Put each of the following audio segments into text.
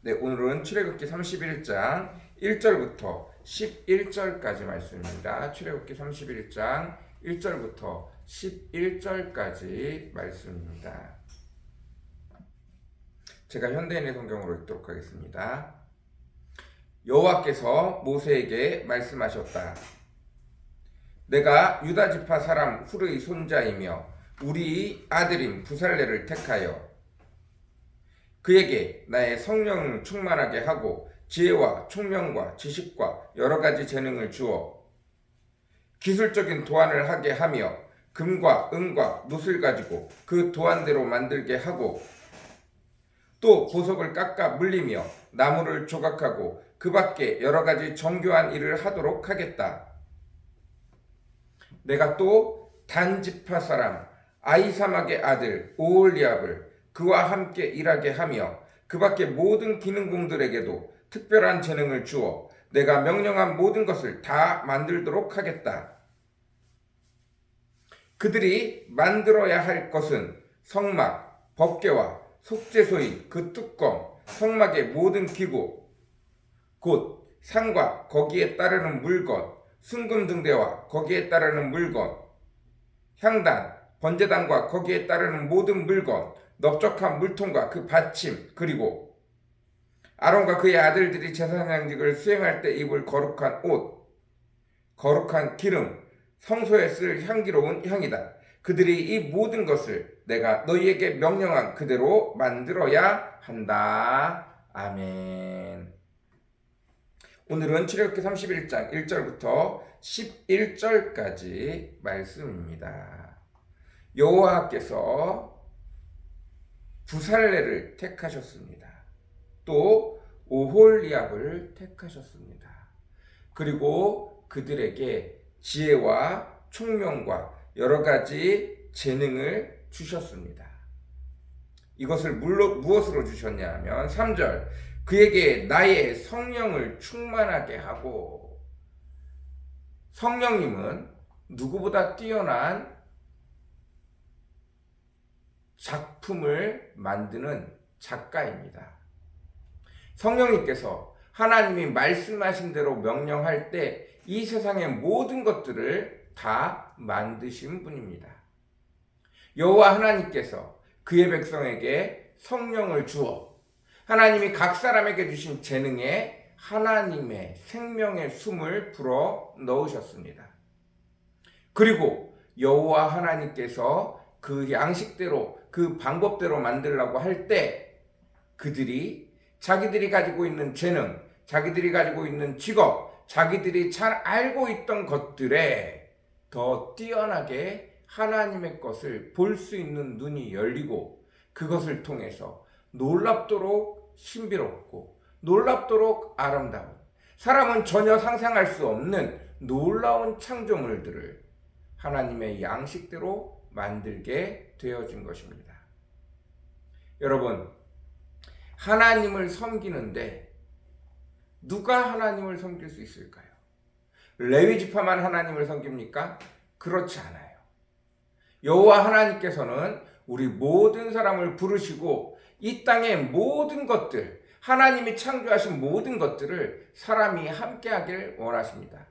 네, 오늘은 출애굽기 31장 1절부터 11절까지 말씀입니다. 출애굽기 31장 1절부터 11절까지 말씀입니다. 제가 현대인의 성경으로 읽도록 하겠습니다. 여호와께서 모세에게 말씀하셨다. 내가 유다 지파 사람 훌의 손자이며 우리 아들인 부살레를 택하여 그에게 나의 성령을 충만하게 하고 지혜와 총명과 지식과 여러 가지 재능을 주어 기술적인 도안을 하게 하며 금과 은과 놋을 가지고 그 도안대로 만들게 하고 또 보석을 깎아 물리며 나무를 조각하고 그 밖에 여러 가지 정교한 일을 하도록 하겠다. 내가 또 단 지파 사람 아히사막의 아들 오홀리압을 그와 함께 일하게 하며 그 밖에 모든 기능공들에게도 특별한 재능을 주어 내가 명령한 모든 것을 다 만들도록 하겠다. 그들이 만들어야 할 것은 성막, 법궤와 속죄소인 그 뚜껑, 성막의 모든 기구, 곧 상과 거기에 따르는 물건, 순금등대와 거기에 따르는 물건, 향단, 번제단과 거기에 따르는 모든 물건, 넓적한 물통과 그 받침, 그리고 아론과 그의 아들들이 제사장직을 수행할 때 입을 거룩한 옷, 거룩한 기름, 성소에 쓸 향기로운 향이다. 그들이 이 모든 것을 내가 너희에게 명령한 그대로 만들어야 한다. 아멘. 오늘은 출애굽기 31장 1절부터 11절까지 말씀입니다. 여호와께서 부살레를 택하셨습니다. 또 오홀리압을 택하셨습니다. 그리고 그들에게 지혜와 총명과 여러 가지 재능을 주셨습니다. 이것을 무엇으로 주셨냐 하면 3절 그에게 나의 성령을 충만하게 하고, 성령님은 누구보다 뛰어난 작품을 만드는 작가입니다. 성령님께서 하나님이 말씀하신 대로 명령할 때 이 세상의 모든 것들을 다 만드신 분입니다. 여호와 하나님께서 그의 백성에게 성령을 주어 하나님이 각 사람에게 주신 재능에 하나님의 생명의 숨을 불어 넣으셨습니다. 그리고 여호와 하나님께서 그 양식대로 그 방법대로 만들려고 할 때 그들이 자기들이 가지고 있는 재능, 자기들이 가지고 있는 직업, 자기들이 잘 알고 있던 것들에 더 뛰어나게 하나님의 것을 볼 수 있는 눈이 열리고 그것을 통해서 놀랍도록 신비롭고 놀랍도록 아름다운, 사람은 전혀 상상할 수 없는 놀라운 창조물들을 하나님의 양식대로 만들게 되어진 것입니다. 여러분, 하나님을 섬기는데 누가 하나님을 섬길 수 있을까요? 레위 지파만 하나님을 섬깁니까? 그렇지 않아요. 여호와 하나님께서는 우리 모든 사람을 부르시고 이 땅의 모든 것들, 하나님이 창조하신 모든 것들을 사람이 함께하길 원하십니다.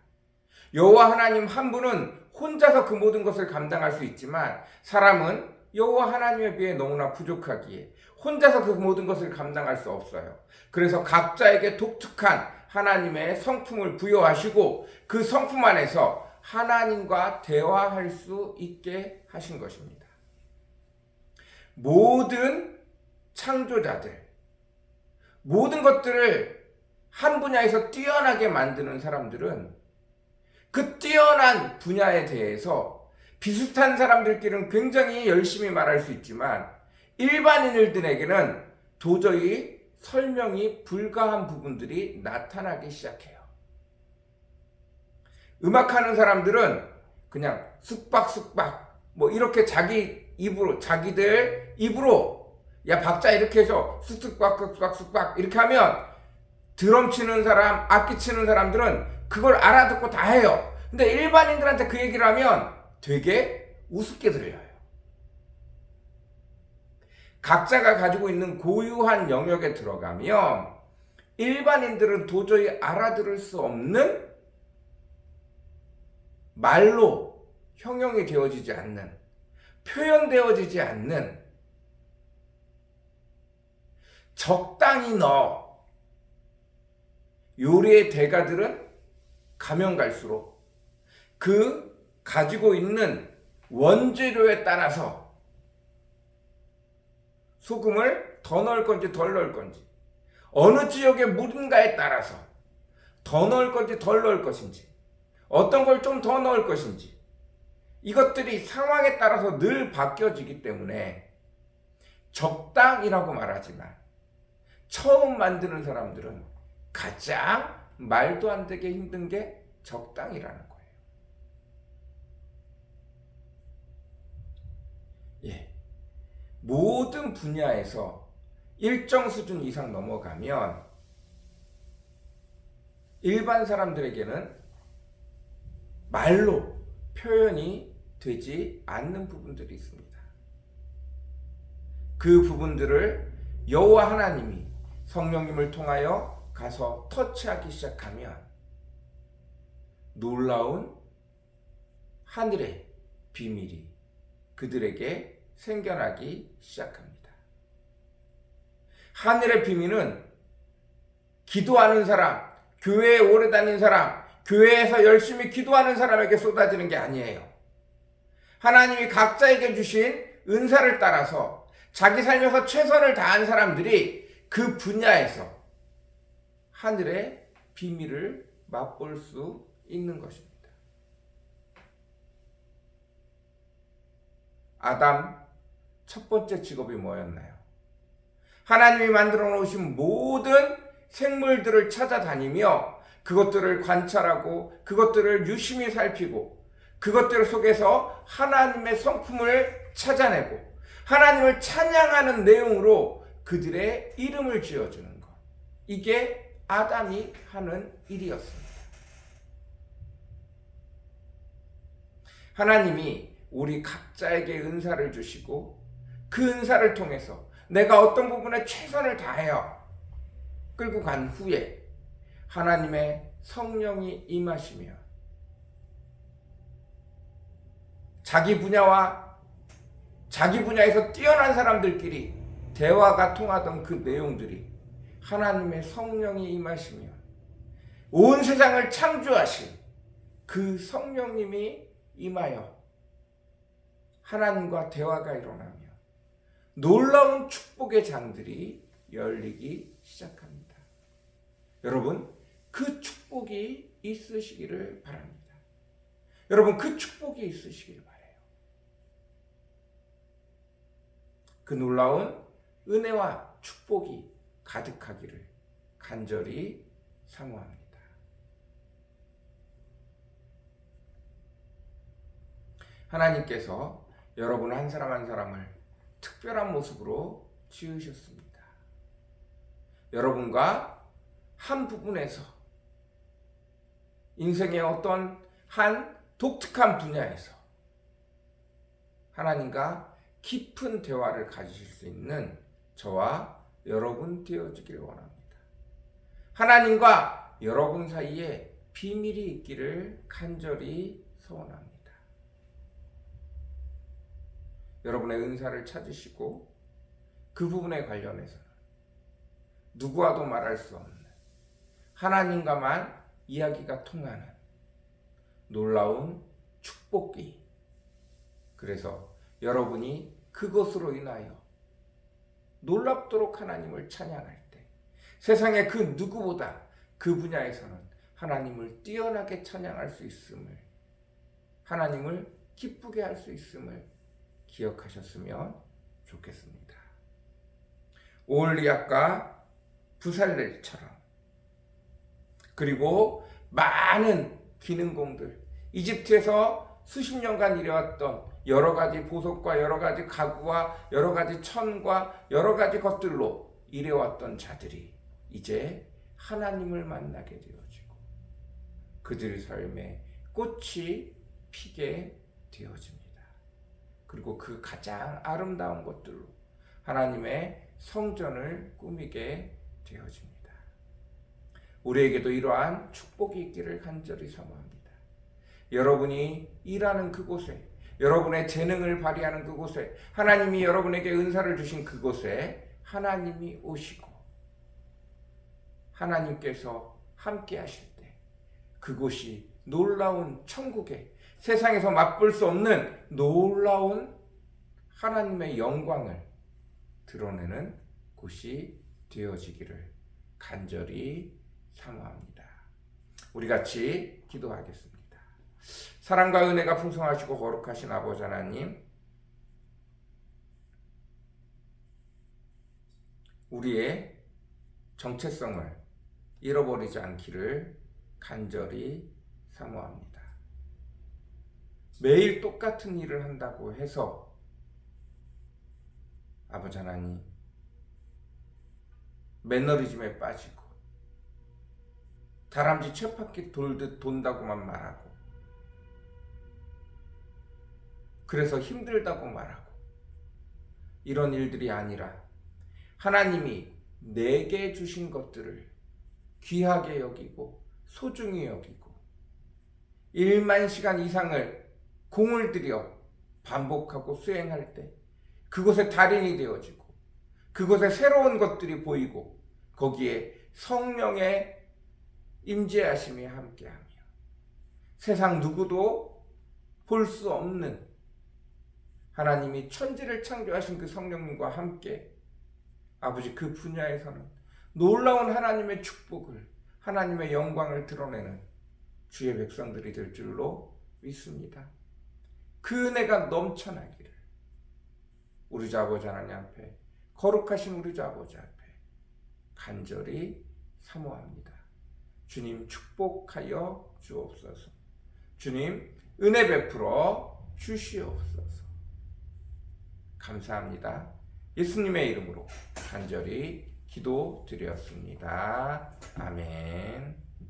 여호와 하나님 한 분은 혼자서 그 모든 것을 감당할 수 있지만 사람은 여호와 하나님에 비해 너무나 부족하기에 혼자서 그 모든 것을 감당할 수 없어요. 그래서 각자에게 독특한 하나님의 성품을 부여하시고 그 성품 안에서 하나님과 대화할 수 있게 하신 것입니다. 모든 창조자들, 모든 것들을 한 분야에서 뛰어나게 만드는 사람들은 그 뛰어난 분야에 대해서 비슷한 사람들끼리는 굉장히 열심히 말할 수 있지만 일반인들에게는 도저히 설명이 불가한 부분들이 나타나기 시작해요. 음악하는 사람들은 그냥 쑥박쑥박 뭐 이렇게 자기들 입으로 야 박자 이렇게 해서 쑥쑥박쑥박 이렇게 하면 드럼 치는 사람, 악기 치는 사람들은 그걸 알아듣고 다 해요. 근데 일반인들한테 그 얘기를 하면 되게 우습게 들려요. 각자가 가지고 있는 고유한 영역에 들어가면 일반인들은 도저히 알아들을 수 없는 말로 형용이 되어지지 않는, 표현되어지지 않는 적당히 넣어. 요리의 대가들은 가면 갈수록 그 가지고 있는 원재료에 따라서 소금을 더 넣을 건지 덜 넣을 건지, 어느 지역의 물인가에 따라서 더 넣을 건지 덜 넣을 것인지, 어떤 걸 좀 더 넣을 것인지, 이것들이 상황에 따라서 늘 바뀌어지기 때문에 적당이라고 말하지만 처음 만드는 사람들은 가장 말도 안 되게 힘든 게 적당이라는 거예요. 예. 모든 분야에서 일정 수준 이상 넘어가면 일반 사람들에게는 말로 표현이 되지 않는 부분들이 있습니다. 그 부분들을 여호와 하나님이 성령님을 통하여 가서 터치하기 시작하면 놀라운 하늘의 비밀이 그들에게 생겨나기 시작합니다. 하늘의 비밀은 기도하는 사람, 교회에 오래 다닌 사람, 교회에서 열심히 기도하는 사람에게 쏟아지는 게 아니에요. 하나님이 각자에게 주신 은사를 따라서 자기 삶에서 최선을 다한 사람들이 그 분야에서 하늘의 비밀을 맛볼 수 있는 것입니다. 아담 첫 번째 직업이 뭐였나요? 하나님이 만들어 놓으신 모든 생물들을 찾아다니며 그것들을 관찰하고 그것들을 유심히 살피고 그것들 속에서 하나님의 성품을 찾아내고 하나님을 찬양하는 내용으로 그들의 이름을 지어주는 것. 이게 아담이 하는 일이었습니다. 하나님이 우리 각자에게 은사를 주시고 그 은사를 통해서 내가 어떤 부분에 최선을 다하여 끌고 간 후에 하나님의 성령이 임하시며 자기 분야와 자기 분야에서 뛰어난 사람들끼리 대화가 통하던 그 내용들이 하나님의 성령이 임하시며 온 세상을 창조하신 그 성령님이 임하여 하나님과 대화가 일어나며 놀라운 축복의 장들이 열리기 시작합니다. 여러분, 그 축복이 있으시기를 바랍니다. 여러분, 그 축복이 있으시기를 바라요. 그 놀라운 은혜와 축복이 가득하기를 간절히 사모합니다. 하나님께서 여러분 한 사람 한 사람을 특별한 모습으로 지으셨습니다. 여러분과 한 부분에서 인생의 어떤 한 독특한 분야에서 하나님과 깊은 대화를 가지실 수 있는 저와 여러분 되어지길 원합니다. 하나님과 여러분 사이에 비밀이 있기를 간절히 소원합니다. 여러분의 은사를 찾으시고 그 부분에 관련해서는 누구와도 말할 수 없는 하나님과만 이야기가 통하는 놀라운 축복이, 그래서 여러분이 그것으로 인하여 놀랍도록 하나님을 찬양할 때 세상의 그 누구보다 그 분야에서는 하나님을 뛰어나게 찬양할 수 있음을, 하나님을 기쁘게 할 수 있음을 기억하셨으면 좋겠습니다. 오홀리압과 부살렐처럼, 그리고 많은 기능공들, 이집트에서 수십 년간 일해왔던 여러 가지 보석과 여러 가지 가구와 여러 가지 천과 여러 가지 것들로 일해왔던 자들이 이제 하나님을 만나게 되어지고 그들의 삶에 꽃이 피게 되어집니다. 그리고 그 가장 아름다운 것들로 하나님의 성전을 꾸미게 되어집니다. 우리에게도 이러한 축복이 있기를 간절히 사모합니다. 여러분이 일하는 그곳에, 여러분의 재능을 발휘하는 그곳에, 하나님이 여러분에게 은사를 주신 그곳에 하나님이 오시고 하나님께서 함께 하실 때 그곳이 놀라운 천국의, 세상에서 맛볼 수 없는 놀라운 하나님의 영광을 드러내는 곳이 되어지기를 간절히 사모합니다. 우리 같이 기도하겠습니다. 사랑과 은혜가 풍성하시고 거룩하신 아버지 하나님, 우리의 정체성을 잃어버리지 않기를 간절히 사모합니다. 매일 똑같은 일을 한다고 해서 아버지 하나님, 매너리즘에 빠지고 다람쥐 쳇바퀴 돌듯 돈다고만 말하고, 그래서 힘들다고 말하고, 이런 일들이 아니라 하나님이 내게 주신 것들을 귀하게 여기고 소중히 여기고 1만 시간 이상을 공을 들여 반복하고 수행할 때 그곳에 달인이 되어지고, 그곳에 새로운 것들이 보이고, 거기에 성령의 임재하심이 함께하며 세상 누구도 볼 수 없는 하나님이 천지를 창조하신 그 성령님과 함께 아버지 그 분야에서는 놀라운 하나님의 축복을, 하나님의 영광을 드러내는 주의 백성들이 될 줄로 믿습니다. 그 은혜가 넘쳐나기를 우리 주 아버지 하나님 앞에, 거룩하신 우리 주 아버지 앞에 간절히 사모합니다. 주님 축복하여 주옵소서. 주님 은혜 베풀어 주시옵소서. 감사합니다. 예수님의 이름으로 간절히 기도드렸습니다. 아멘.